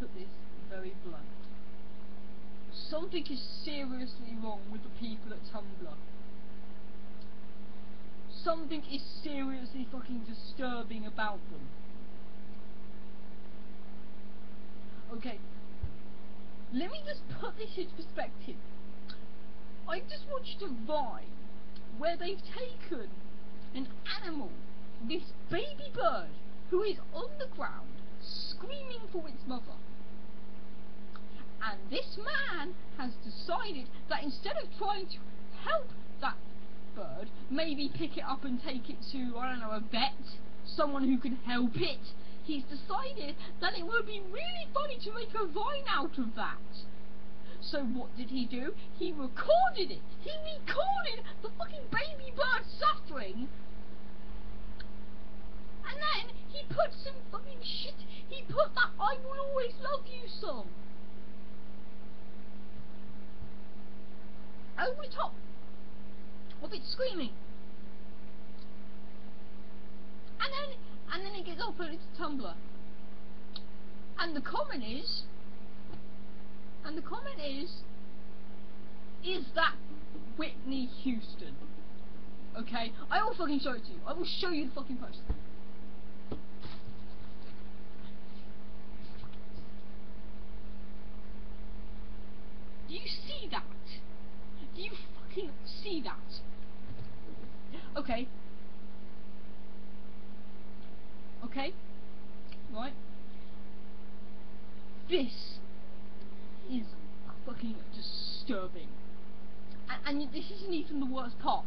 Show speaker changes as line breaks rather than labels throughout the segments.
put this very blunt. Something is seriously wrong with the people at Tumblr. Something is seriously fucking disturbing about them. Okay, let me just put this into perspective. I just watched a Vine where they've taken an animal, this baby bird, who is on the ground screaming for its mother. And this man has decided that instead of trying to help that bird, maybe pick it up and take it to, I don't know, a vet, someone who can help it, he's decided that it would be really funny to make a Vine out of that. So what did he do? He recorded it. He recorded the fucking baby bird suffering. And then he put some fucking shit. He put that "I will always love you" song over the top of it screaming. And then it gets uploaded to Tumblr. And the comment is that Whitney Houston? Okay, I will fucking show it to you. I will show you the fucking post. Do you see that? Do you fucking see that? Okay. Okay. Right. This is fucking disturbing. And this isn't even the worst part.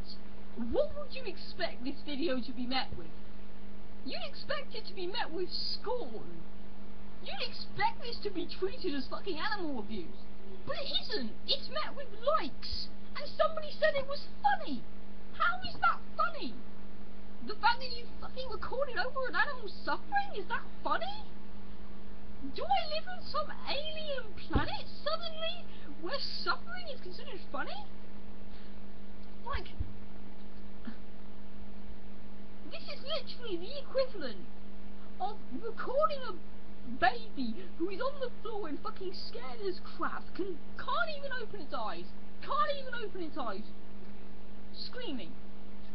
What would you expect this video to be met with? You'd expect it to be met with scorn. You'd expect this to be treated as fucking animal abuse. But it isn't. It's met with likes. And somebody said it was funny. How is that funny? The fact that you fucking recorded over an animal suffering, is that funny? Do I live on some alien planet suddenly where suffering is considered funny? Like, this is literally the equivalent of recording a baby who is on the floor and fucking scared as crap, can't even open its eyes, screaming,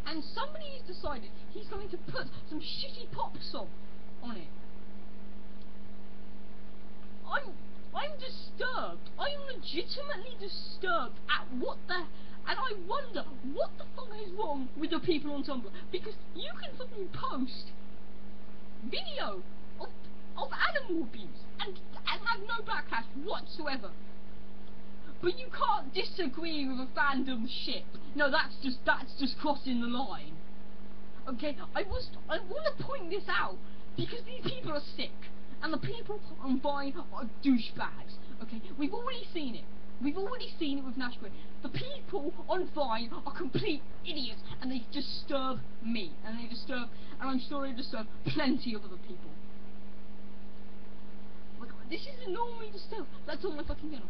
and somebody has decided he's going to put some shitty pop song on it. I'm disturbed. I'm legitimately disturbed at and I wonder what the fuck is wrong with the people on Tumblr, because you can fucking post video of animal abuse and have no backlash whatsoever. But you can't disagree with a fandom ship. No, that's just crossing the line. Okay, I want to point this out because these people are sick, and the people on Vine are douchebags. Okay, we've already seen it. We've already seen it with Nash Gray. The people on Vine are complete idiots, and they disturb me, and I'm sure they disturb plenty of other people. Look, this is normally disturbed. That's on my fucking channel.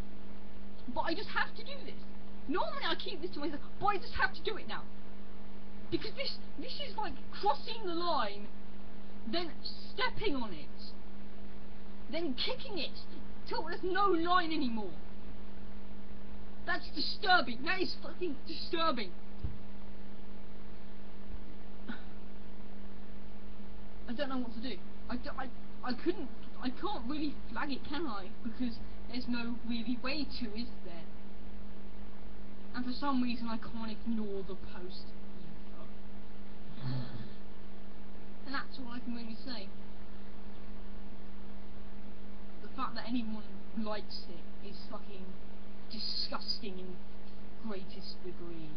But I just have to do this. Normally I keep this to myself, but I just have to do it now. Because this is like crossing the line, then stepping on it, then kicking it till there's no line anymore. That's disturbing. That is fucking disturbing. I don't know what to do. I can't really flag it, can I? Because there's no really way to, is there? And for some reason I can't ignore the post either. And that's all I can really say. The fact that anyone likes it is fucking disgusting in greatest degree.